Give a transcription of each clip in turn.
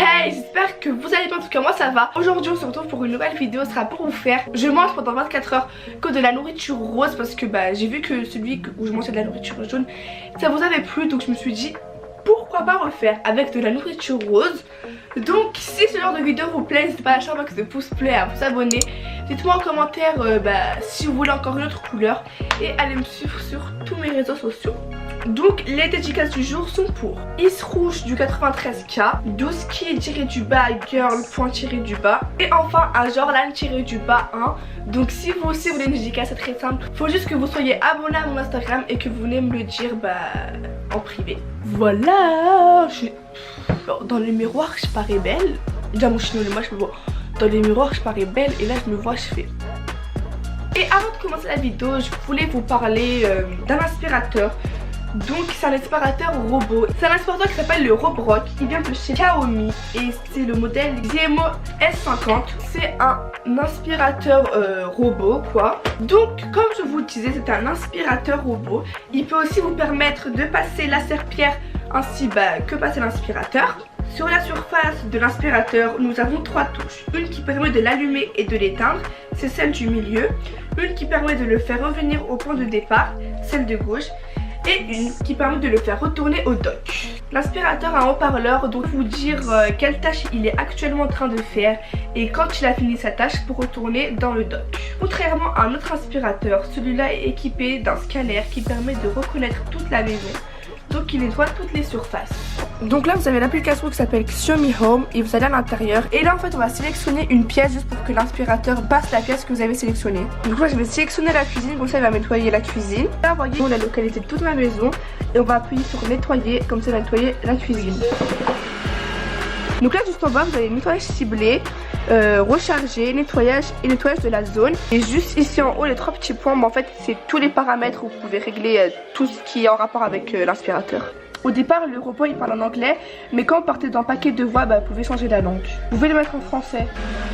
Hey, j'espère que vous allez bien, en tout cas moi ça va. Aujourd'hui on se retrouve pour une nouvelle vidéo, ce sera pour vous faire je mange pendant 24 heures que de la nourriture rose. Parce que j'ai vu que celui où je mangeais de la nourriture jaune, ça vous avait plu, donc je me suis dit pourquoi pas refaire avec de la nourriture rose. Donc si ce genre de vidéo vous plaît, n'hésitez pas à lâcher un max de pouces bleus, à vous abonner. Dites-moi en commentaire si vous voulez encore une autre couleur. Et allez me suivre sur tous mes réseaux sociaux. Donc les dédicaces du jour sont pour Is Rouge du 93K, 12 qui est tiré du bas girl point tiré du bas, et enfin un Jorlan tiré du bas 1. Donc si vous aussi voulez une dédicace, c'est très simple, faut juste que vous soyez abonné à mon Instagram et que vous venez me le dire en privé. Voilà, dans les miroirs je parais belle. Déjà mon chignon et moi je me vois dans les miroirs, je parais belle, et là je me vois, je fais. Et avant de commencer la vidéo, je voulais vous parler d'un aspirateur. Donc c'est un aspirateur robot. C'est un aspirateur qui s'appelle le Roborock. Il vient de chez Xiaomi et c'est le modèle Xiaomi S50. C'est un aspirateur robot quoi. Donc comme je vous disais, c'est un aspirateur robot. Il peut aussi vous permettre de passer la serpillière ainsi que passer l'aspirateur. Sur la surface de l'aspirateur, nous avons 3 touches. Une qui permet de l'allumer et de l'éteindre, c'est celle du milieu. Une qui permet de le faire revenir au point de départ, celle de gauche. Et une qui permet de le faire retourner au dock. L'aspirateur a un haut-parleur donc vous dire quelle tâche il est actuellement en train de faire et quand il a fini sa tâche pour retourner dans le dock. Contrairement à un autre aspirateur, celui-là est équipé d'un scanner qui permet de reconnaître toute la maison. Donc il nettoie toutes les surfaces. Donc là vous avez l'application qui s'appelle Xiaomi Home et vous allez à l'intérieur. Et là en fait on va sélectionner une pièce juste pour que l'aspirateur passe la pièce que vous avez sélectionnée. Donc là je vais sélectionner la cuisine, comme ça il va nettoyer la cuisine. Là vous voyez la localité de toute ma maison. Et on va appuyer sur nettoyer, comme ça il va nettoyer la cuisine. Donc là juste en bas vous avez nettoyage ciblé, recharger, nettoyage et nettoyage de la zone. Et juste ici en haut les 3 petits points, en fait c'est tous les paramètres où vous pouvez régler tout ce qui est en rapport avec l'aspirateur. Au départ le robot il parle en anglais, mais quand vous partez dans paquet de voix, vous pouvez changer la langue. Vous pouvez le mettre en français.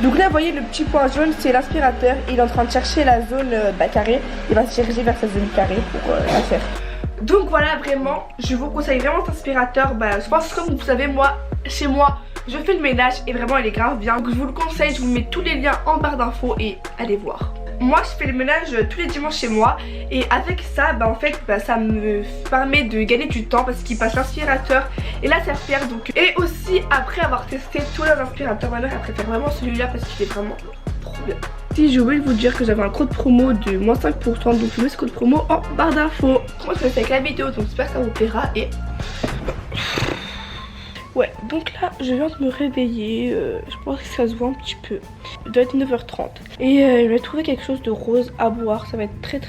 Donc là vous voyez le petit point jaune, c'est l'aspirateur. Il est en train de chercher la zone carrée. Il va se diriger vers sa zone carrée pour la faire. Donc voilà, vraiment je vous conseille vraiment cet aspirateur. Je pense que comme vous savez, moi chez moi je fais le ménage et vraiment il est grave bien. Donc je vous le conseille, je vous mets tous les liens en barre d'infos et allez voir. Moi je fais le ménage tous les dimanches chez moi. Et avec ça en fait ça me permet de gagner du temps parce qu'il passe l'aspirateur et la serpillière. Donc et aussi après avoir testé tous les aspirateurs, ma mère elle préfère vraiment celui-là parce qu'il est vraiment trop bien. Si j'ai oublié de vous dire que j'avais un code promo de moins 5%, donc je mets ce code promo en barre d'infos. Moi je fais avec la vidéo, donc j'espère que ça vous plaira. Et ouais, donc là je viens de me réveiller, je pense que ça se voit un petit peu. Il doit être 9h30 et je vais trouver quelque chose de rose à boire. Ça va être très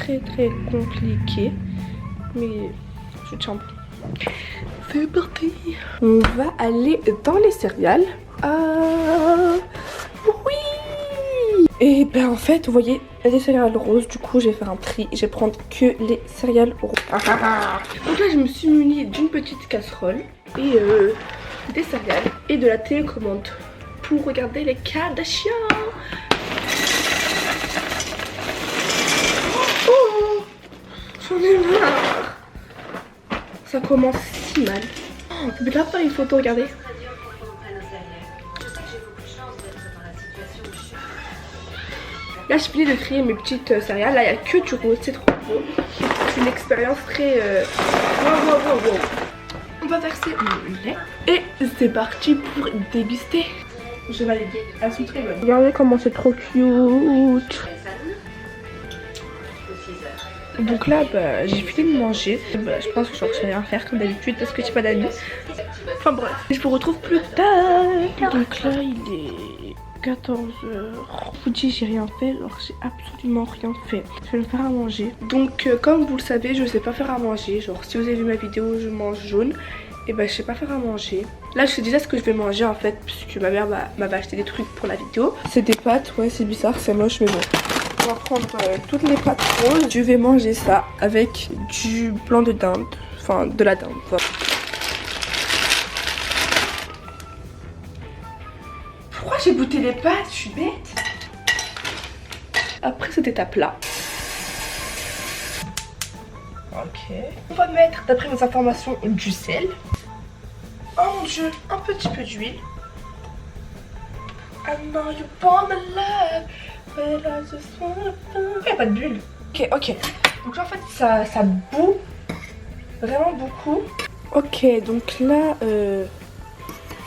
compliqué, mais je tiens bon. C'est parti. On va aller dans les céréales. Oui. Et en fait vous voyez il y a des céréales roses, du coup je vais faire un tri. Je vais prendre que les céréales roses. Donc là je me suis munie d'une petite casserole et des céréales et de la télécommande pour regarder les Kardashians. Oh, j'en ai marre. Ça commence si mal. Je vais là faire une photo, regardez. Là je finis de trier mes petites céréales. Là il n'y a que du rose, c'est trop beau. C'est une expérience très wow. On va verser le lait et c'est parti pour déguster. Je vais valider, elles sont très bonnes. Regardez comment c'est trop cute. Donc là j'ai fini de manger. Je pense que je vais rien faire comme d'habitude parce que j'ai pas d'amis. Enfin bref, je vous retrouve plus tard. Donc là il est 14h. Je vous dis j'ai rien fait, alors j'ai absolument rien fait. Je vais me faire à manger. Donc comme vous le savez, je sais pas faire à manger. Genre si vous avez vu ma vidéo je mange jaune, et je sais pas faire à manger. Là je sais déjà ce que je vais manger en fait, puisque ma mère m'avait acheté des trucs pour la vidéo. C'est des pâtes, ouais c'est bizarre, c'est moche mais bon. On va prendre toutes les pâtes roses. Je vais manger ça avec du blanc de dinde, enfin de la dinde. Voilà. Pourquoi j'ai goûté les pâtes? Je suis bête. Après cette étape là, ok, on va mettre d'après mes informations du sel. Oh mon dieu, un petit peu d'huile. I know you want my love, but I just wanna feel. Il n'y a pas de bulle. Ok. Donc là en fait ça bout vraiment beaucoup. Ok, donc là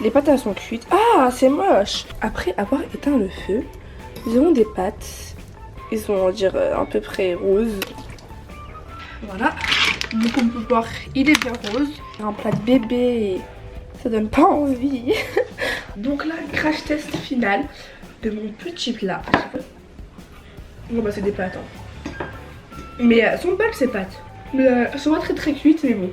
les pâtes elles sont cuites. Ah, c'est moche. Après avoir éteint le feu, nous avons des pâtes. Ils sont on dirait à peu près roses. Voilà. Donc on peut voir, il est bien rose. Un plat de bébé et ça donne pas envie. Donc là, crash test final de mon petit plat. Bon bah c'est des pâtes hein. Mais elles sont belles ces pâtes. Elles sont pas très cuites mais bon,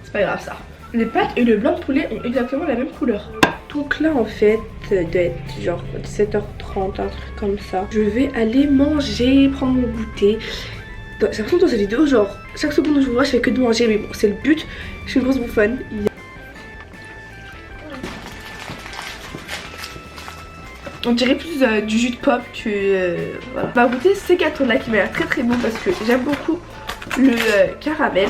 c'est pas grave ça. Les pâtes et le blanc de poulet ont exactement la même couleur. Donc là en fait, d'être genre 17h30, un truc comme ça. Je vais aller manger, prendre mon goûter. J'ai l'impression que dans cette vidéo, genre chaque seconde où je vous vois je fais que de manger. Mais bon c'est le but, je suis une grosse bouffonne. On dirait plus du jus de pop que voilà. On va goûter ces gâteaux là qui m'a l'air très bon parce que j'aime beaucoup le caramel.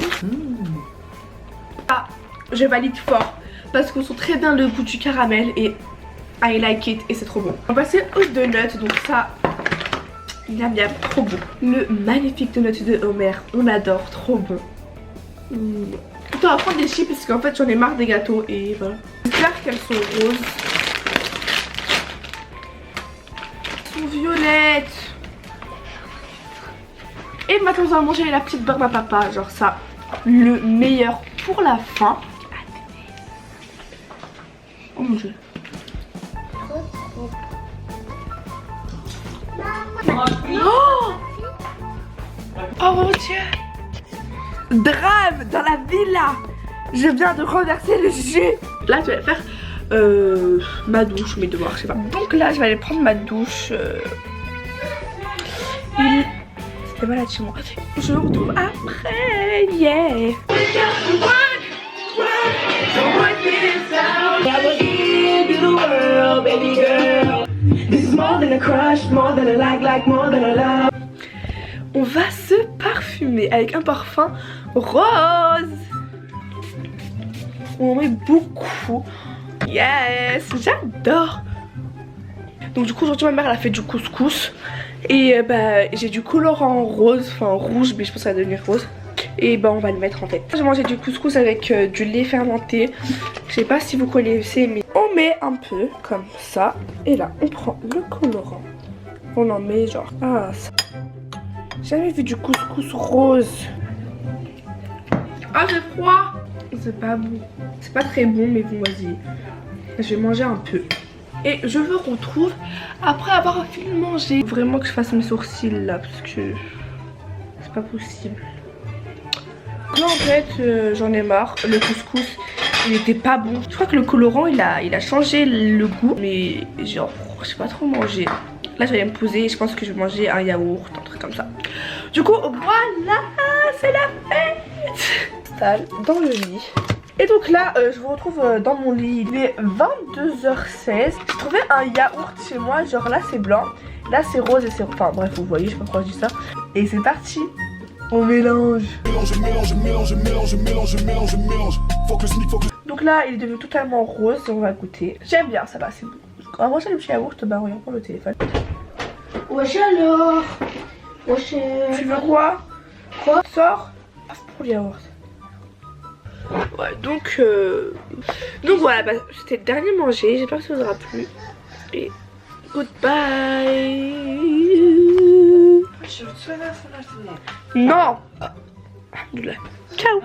Ah, je valide fort parce qu'on sent très bien le goût du caramel et I like it et c'est trop bon. On va passer aux donuts, donc ça, miam miam, trop bon. Le magnifique donut de Homer, on adore, trop bon. Putain, on va prendre des chips parce qu'en fait j'en ai marre des gâteaux et voilà. J'espère qu'elles sont roses. Violette. Et maintenant nous allons manger la petite barbe à papa, genre ça, le meilleur pour la fin. Oh mon dieu. Oh, oh mon dieu. Drame dans la villa. Je viens de renverser le jus. Là tu vas faire ma douche, mes devoirs, je sais pas. Donc là je vais aller prendre ma douche. C'était malade chez moi. Je vous retrouve après. Yeah. On va se parfumer avec un parfum rose. On en met beaucoup. Yes, j'adore. Donc du coup aujourd'hui ma mère elle a fait du couscous. Et bah j'ai du colorant rose, enfin rouge mais je pense que ça va devenir rose. Et bah on va le mettre en fait. J'ai mangé du couscous avec du lait fermenté. Je sais pas si vous connaissez mais on met un peu comme ça. Et là on prend le colorant. On en met genre ça. J'ai jamais vu du couscous rose. Ah j'ai froid. C'est pas bon. C'est pas très bon mais bon vas-y. Je vais manger un peu. Et je vous retrouve après avoir fini de manger. Vraiment que je fasse mes sourcils là parce que c'est pas possible. Là en fait j'en ai marre. Le couscous il était pas bon. Je crois que le colorant il a changé le goût. Mais genre je sais pas trop manger. Là je vais me poser et je pense que je vais manger un yaourt, un truc comme ça. Du coup voilà, c'est la fête. Dans le lit. Et donc là je vous retrouve dans mon lit. Il est 22h16. J'ai trouvé un yaourt chez moi. Genre là c'est blanc, là c'est rose et c'est... Enfin bref vous voyez, je sais pas pourquoi je dis ça. Et c'est parti. On mélange. Donc là il est devenu totalement rose et on va goûter. J'aime bien, ça va, c'est bon. On va manger le petit yaourt, bah oui on prend le téléphone. Wesh alors. Wesh. Tu veux quoi? Quoi? Sors. Pour le yaourt. Ouais donc voilà bah, c'était le dernier manger. J'espère que ça vous aura plu. Et goodbye. Non. Ciao.